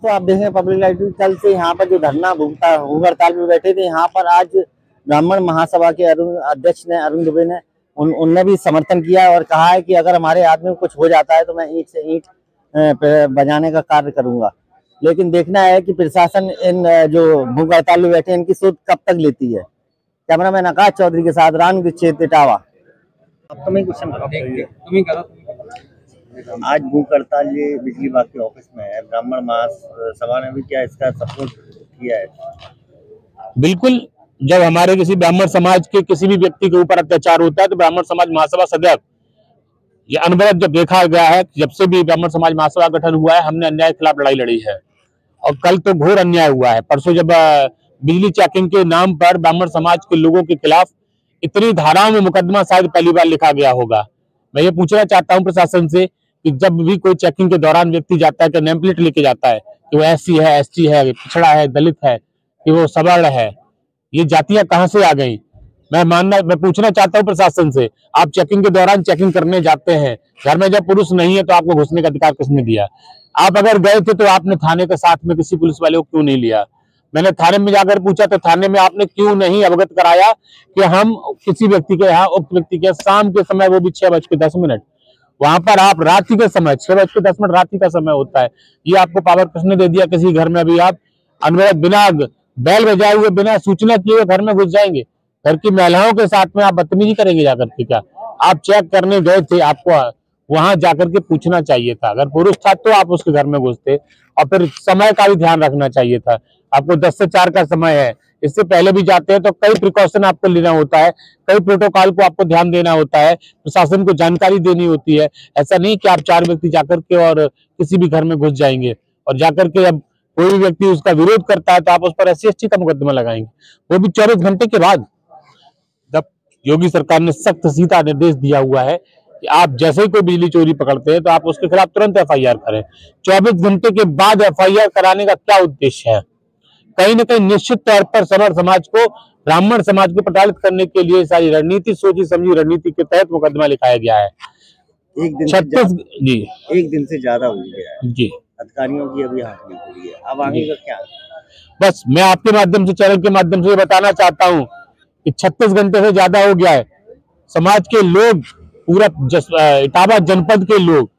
तो आप देखें पब्लिक लाइब्रेरी कल से यहाँ पर जो धरना भूख हड़ताल पे बैठे थे, यहाँ पर आज ब्राह्मण महासभा के अध्यक्ष ने अरुण दुबे ने उनने भी समर्थन किया और कहा है कि अगर हमारे आदमी को कुछ हो जाता है तो मैं ईंट से ईंट बजाने का कार्य करूंगा। लेकिन देखना है कि प्रशासन इन जो भूख हड़ताल में बैठे इनकी सूद कब तक लेती है। कैमरामैन आकाश चौधरी के साथ रानू दीक्षित इटावा। अब तुम्हें क्वेश्चन आज भूख हड़ताल ये बिजली विभाग के ऑफिस में है, ब्राह्मण महासभा ने भी क्या इसका सपोर्ट किया है? बिल्कुल, जब हमारे किसी ब्राह्मण समाज के किसी भी व्यक्ति के ऊपर अत्याचार होता है तो ब्राह्मण समाज महासभा सदैव ये अनुभव जब देखा गया है, जब से भी ब्राह्मण समाज महासभा गठन हुआ है हमने अन्याय के खिलाफ लड़ाई लड़ी है। और कल तो घोर अन्याय हुआ है। परसों जब बिजली चेकिंग के नाम पर ब्राह्मण समाज के लोगों के खिलाफ इतनी धाराओं में मुकदमा शायद पहली बार लिखा गया होगा। मैं ये पूछना चाहता हूँ प्रशासन से कि जब भी कोई चेकिंग के दौरान व्यक्ति जाता है तो नेम प्लेट लेके जाता है कि वो एससी है, एसटी है, पिछड़ा है, दलित है, कि वो सवर्ण है, ये जातियां कहां से आ गई? मैं पूछना चाहता हूं प्रशासन से, आप चेकिंग के दौरान चेकिंग करने जाते हैं, घर में जब पुरुष नहीं है तो आपको घुसने का अधिकार किसने दिया? आप अगर गए थे तो आपने थाने के साथ में किसी पुलिस वाले को क्यों नहीं लिया? मैंने थाने में जाकर पूछा तो थाने में आपने क्यों नहीं अवगत कराया कि हम किसी व्यक्ति के यहाँ उक्त व्यक्ति के शाम के समय, वो भी 6:10, वहां पर आप रात्रि के समय 6:10 रात्रि का समय होता है, ये आपको पावर किसने दे दिया? किसी घर में अभी आप अनवरत बिना बैल बजाए हुए, बिना सूचना किए हुए घर में घुस जाएंगे? घर की महिलाओं के साथ में आप बदतमीजी करेंगे जाकर के? क्या आप चेक करने गए थे? आपको वहां जाकर के पूछना चाहिए था। अगर पुरुष था तो आप उसके घर में घुसते, और फिर समय का भी ध्यान रखना चाहिए था। आपको 10 से 4 का समय है, इससे पहले भी जाते हैं तो कई प्रिकॉशन आपको लेना होता है, कई प्रोटोकॉल को आपको ध्यान देना होता है, प्रशासन को जानकारी देनी होती है। ऐसा नहीं कि आप 4 व्यक्ति जाकर के और किसी भी घर में घुस जाएंगे और जाकर के अब कोई भी व्यक्ति उसका विरोध करता है तो आप उस पर SC/ST का मुकदमा लगाएंगे, वो भी 24 घंटे के बाद। जब योगी सरकार ने सख्त सीधा निर्देश दिया हुआ है कि आप जैसे ही कोई बिजली चोरी पकड़ते हैं तो आप उसके खिलाफ तुरंत FIR करें। 24 घंटे के बाद FIR कराने का क्या उद्देश्य है? कहीं ना कहीं निश्चित तौर पर सवर्ण समाज को, ब्राह्मण समाज को प्रताड़ित करने के लिए सारी रणनीति, सोची समझी रणनीति के तहत मुकदमा लिखाया गया है। एक दिन से ज्यादा हो गया है जी। अधिकारियों की अभी हाथ नहीं खुली है, अब आगे का क्या? बस मैं आपके माध्यम से, चैनल के माध्यम से बताना चाहता हूँ कि 36 घंटे से ज्यादा हो गया है। समाज के लोग, पूरा इटावा जनपद के लोग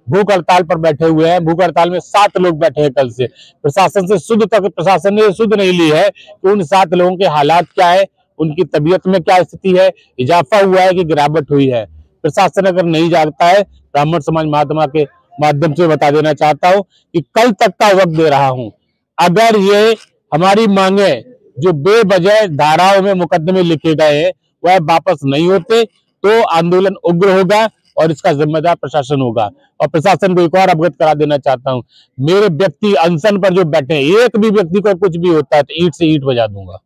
भूख हड़ताल पर बैठे हुए हैं। भूख हड़ताल में 7 लोग बैठे हैं कल से। प्रशासन से सुध तक प्रशासन ने सुध नहीं ली है कि उन 7 लोगों के हालात क्या है, उनकी तबीयत में क्या स्थिति है, इजाफा हुआ है कि गिरावट हुई है। प्रशासन अगर नहीं जागता है, ब्राह्मण समाज महात्मा के माध्यम से बता देना चाहता हूं कि कल तक का वक्त दे रहा हूं। अगर ये हमारी मांगे जो बेवजह धाराओं में मुकदमे लिखे गए हैं वह वापस नहीं होते तो आंदोलन उग्र होगा और इसका जिम्मेदार प्रशासन होगा। और प्रशासन को एक और अवगत करा देना चाहता हूं, मेरे व्यक्ति अनशन पर जो बैठे हैं, एक भी व्यक्ति को कुछ भी होता है तो ईंट से ईंट बजा दूंगा।